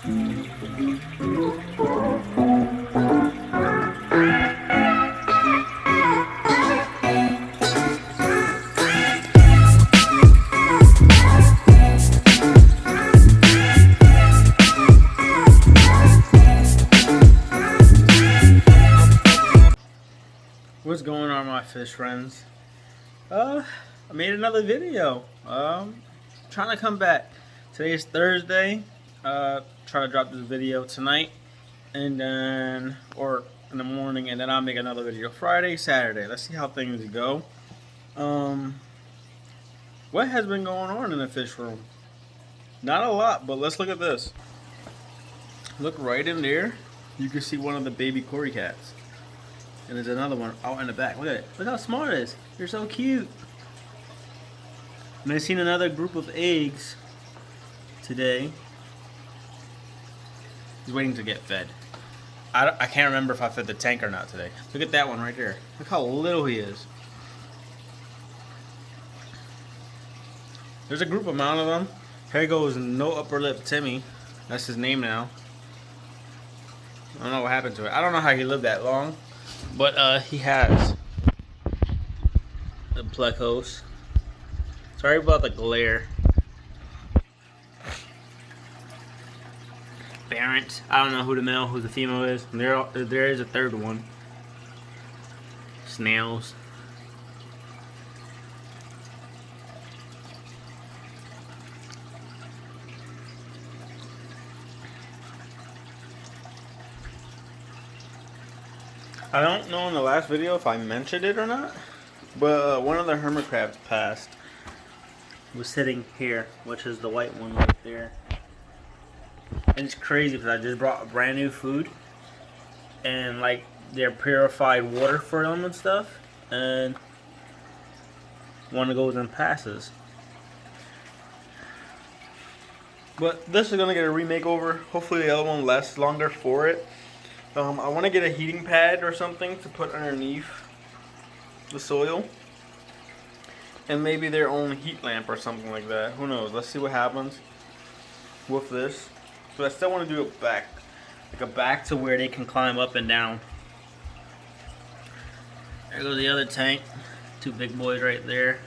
What's going on, my fish friends? I made another video. Trying to come back. Today is Thursday. Try to drop this video tonight, and then or in the morning, and then I'll make another video Friday, Saturday. Let's see how things go. What has been going on in the fish room? Not a lot, but let's look at this. Look right in there. You can see one of the baby cory cats. And there's another one out in the back. Look at it. Look how small it is. You're so cute. And I've seen another group of eggs today. He's waiting to get fed. I can't remember if I fed the tank or not today. Look at that one right there. Look how little he is. There's a group amount of them. Here goes No Upper Lip Timmy. That's his name now. I don't know what happened to it. I don't know how he lived that long. But he has the plecos. Sorry about the glare. Parents. I don't know who the male, who the female is. There is a third one. Snails. I don't know in the last video if I mentioned it or not, but one of the hermit crabs passed. Was sitting here, which is the white one right there. And it's crazy because I just brought brand new food and like their purified water for them and stuff, and one goes and passes. But this is gonna get a remake over. Hopefully the other one lasts longer for it. I want to get a heating pad or something to put underneath the soil. And maybe their own heat lamp or something like that. Who knows? Let's see what happens with this. But I still want to do it back. Like a back to where they can climb up and down. There goes the other tank. Two big boys right there.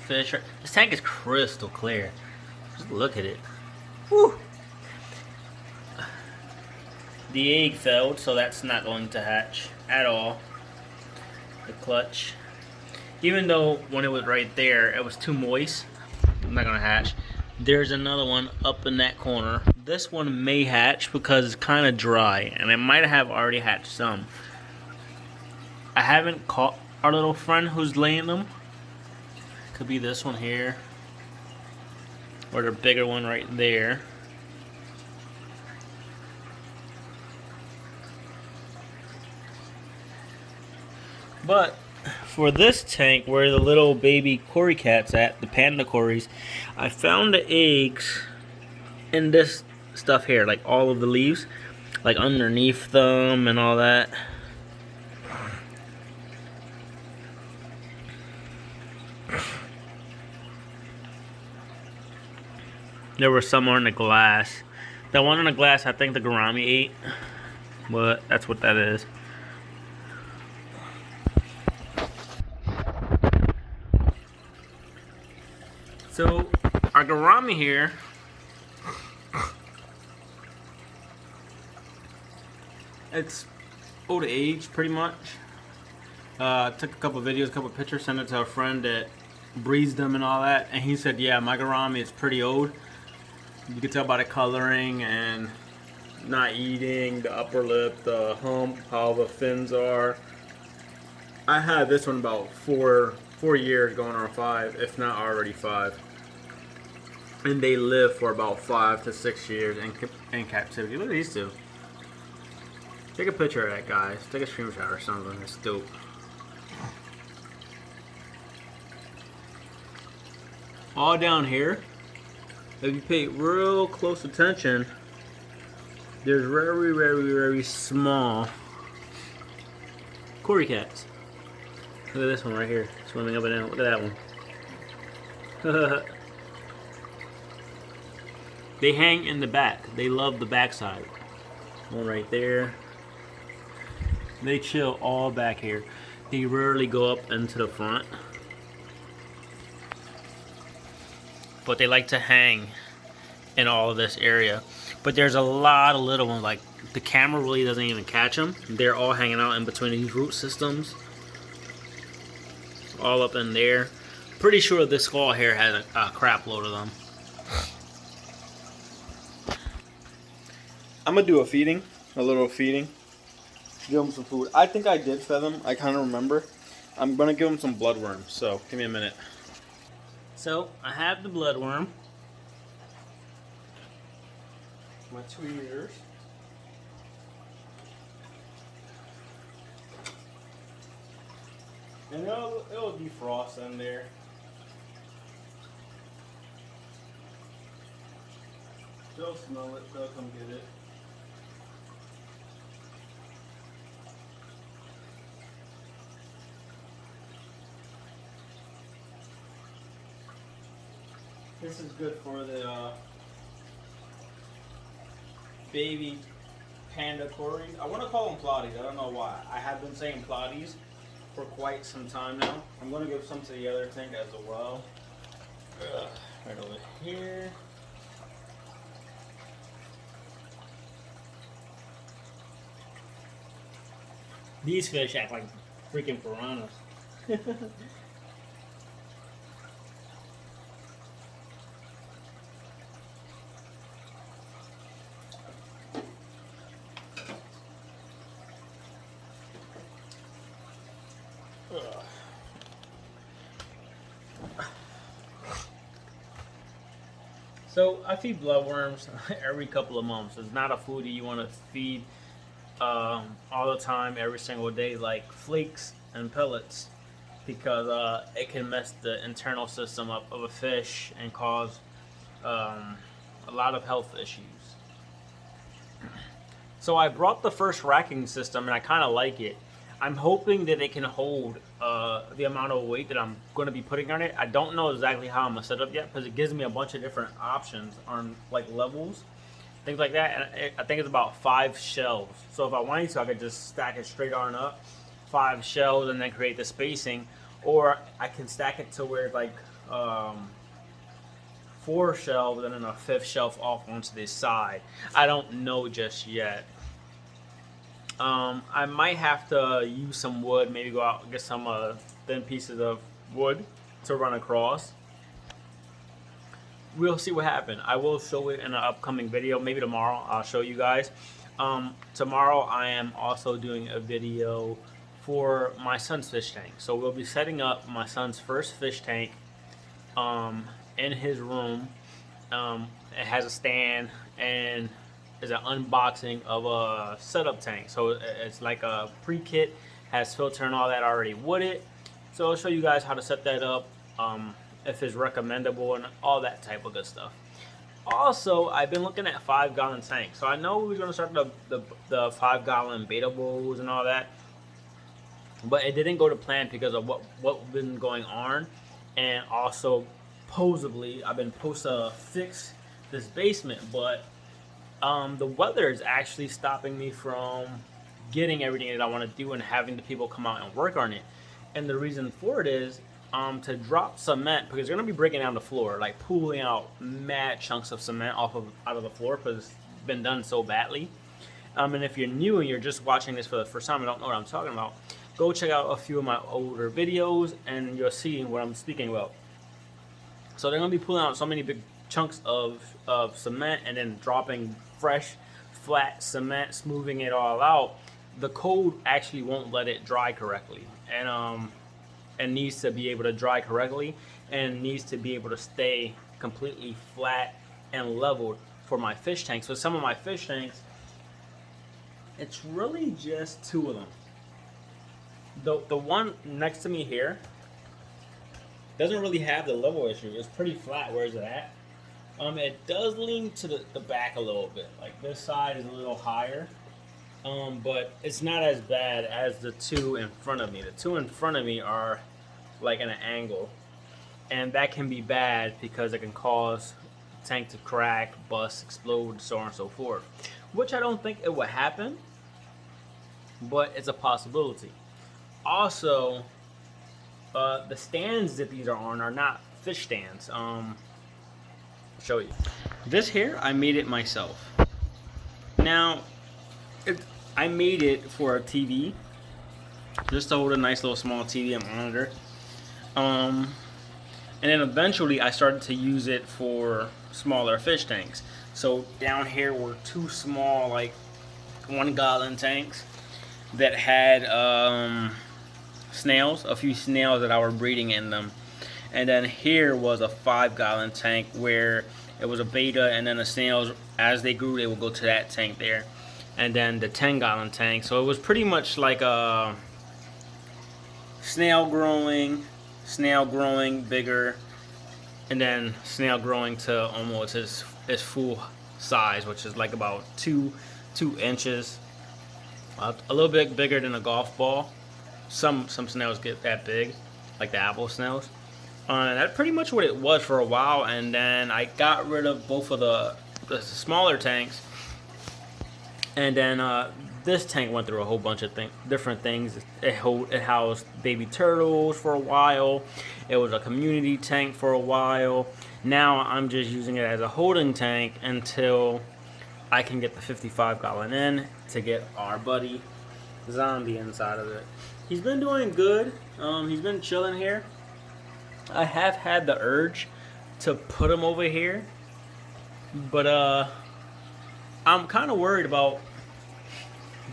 Fish. This tank is crystal clear. Just look at it. Whew. The egg failed, so that's not going to hatch at all. The clutch. Even though when it was right there, it was too moist. I'm not going to hatch. There's another one up in that corner. This one may hatch because it's kind of dry, and it might have already hatched some. I haven't caught our little friend who's laying them. Could be this one here. Or the bigger one right there. But for this tank where the little baby cory cat's at, the panda cories, I found the eggs in this stuff here, like all of the leaves, like underneath them and all that. There were some on the glass. That one on the glass, I think the gourami ate. But that's what that is. So, our gourami here it's old age, pretty much. Took a couple videos, a couple pictures, sent it to a friend that breeds them and all that. And he said, yeah, my gourami is pretty old. You can tell by the coloring and not eating, the upper lip, the hump, how the fins are. I had this one about four years, going on 5, if not already 5. And they live for about 5 to 6 years in captivity. Look at these two. Take a picture of that, guys. Take a screenshot or something. It's dope. All down here, if you pay real close attention, there's very small cory cats. Look at this one right here, swimming up and down. Look at that one. They hang in the back. They love the backside. One right there. They chill all back here. They rarely go up into the front. But they like to hang in all of this area. But there's a lot of little ones. Like, the camera really doesn't even catch them. They're all hanging out in between these root systems. All up in there. Pretty sure this skull here has a crap load of them. I'm gonna do a little feeding. Give them some food. I think I did fed them. I kind of remember. I'm gonna give them some bloodworms. So give me a minute. So I have the bloodworm. My 2 years. And it'll defrost in there. They'll smell it. They'll come get it. This is good for the baby panda cories. I want to call them plotties. I don't know why. I have been saying plotties for quite some time now. I'm going to give some to the other tank as well. Right over here. These fish act like freaking piranhas. So I feed bloodworms every couple of months. It's not a food that you want to feed all the time, every single day, like flakes and pellets, because it can mess the internal system up of a fish and cause a lot of health issues. So I brought the first racking system and I kind of like it. I'm hoping that it can hold the amount of weight that I'm going to be putting on it. I don't know exactly how I'm going to set up yet because it gives me a bunch of different options on like levels, things like that. And I think it's about 5 shelves. So if I wanted to, I could just stack it straight on up, 5 shelves, and then create the spacing. Or I can stack it to where it's like 4 shelves and then a 5th shelf off onto this side. I don't know just yet. I might have to use some wood, maybe go out and get some thin pieces of wood to run across. We'll see what happens. I will show it in an upcoming video. Maybe tomorrow I'll show you guys. Tomorrow I am also doing a video for my son's fish tank. So we'll be setting up my son's first fish tank in his room. It has a stand and is an unboxing of a setup tank. So it's like a pre-kit, has filter and all that already with it. So I'll show you guys how to set that up, if it's recommendable and all that type of good stuff. Also, I've been looking at 5-gallon tanks. So I know we were gonna start the 5-gallon beta bowls and all that, but it didn't go to plan because of what been going on, and also supposedly I've been supposed to fix this basement, but the weather is actually stopping me from getting everything that I want to do and having the people come out and work on it. And the reason for it is to drop cement, because they're going to be breaking down the floor, like pulling out mad chunks of cement out of the floor because it's been done so badly. And if you're new and you're just watching this for the first time and don't know what I'm talking about, go check out a few of my older videos and you'll see what I'm speaking about. So they're going to be pulling out so many big chunks of cement and then dropping fresh flat cement, smoothing it all out. The cold actually won't let it dry correctly, and it needs to be able to dry correctly and needs to be able to stay completely flat and leveled for my fish tanks. So some of my fish tanks, it's really just 2 of them. The one next to me here doesn't really have the level issue. It's pretty flat. Where is it at? It does lean to the back a little bit. Like this side is a little higher, but it's not as bad as the 2 in front of me. The 2 in front of me are like at an angle, and that can be bad because it can cause tank to crack, bust, explode, so on and so forth. Which I don't think it would happen, but it's a possibility. Also, the stands that these are on are not fish stands. I'll show you. This here, I made it myself. Now, I made it for a TV, just to hold a nice little small TV and monitor. And then eventually I started to use it for smaller fish tanks. So down here were two small, like 1 gallon tanks that had snails, a few snails that I were breeding in them. And then here was a 5 gallon tank where it was a beta, and then the snails, as they grew, they would go to that tank there. And then the 10 gallon tank. So it was pretty much like a snail growing bigger, and then snail growing to almost its full size, which is like about 2 inches, a little bit bigger than a golf ball. Some snails get that big, like the apple snails. That's pretty much what it was for a while, and then I got rid of both of the smaller tanks, and then this tank went through a whole bunch of different things. It housed baby turtles for a while. It was a community tank for a while. Now I'm just using it as a holding tank until I can get the 55 gallon in to get our buddy Zombie inside of it. He's been doing good. He's been chilling here. I have had the urge to put him over here, but I'm kind of worried about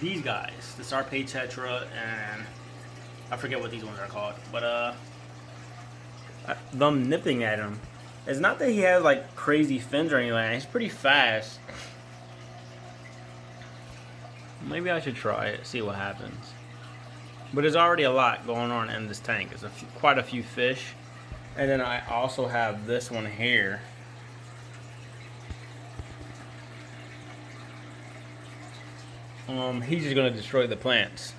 these guys, the Sarpe Tetra, and I forget what these ones are called, but them nipping at him. It's not that he has like crazy fins or anything. He's pretty fast. Maybe I should try it, see what happens. But there's already a lot going on in this tank. There's quite a few fish. And then I also have this one here. He's just gonna destroy the plants.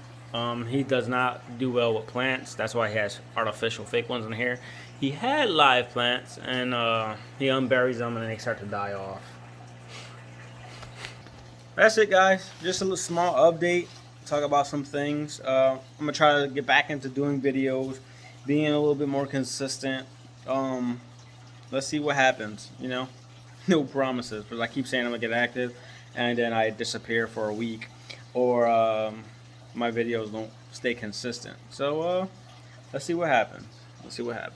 He does not do well with plants. That's why he has artificial fake ones in here. He had live plants, and he unburies them and they start to die off. That's it, guys. Just a little small update. Talk about some things. I'm gonna try to get back into doing videos, being a little bit more consistent. Let's see what happens. You know, no promises, but I keep saying I'm gonna get active, and then I disappear for a week, or my videos don't stay consistent. So let's see what happens.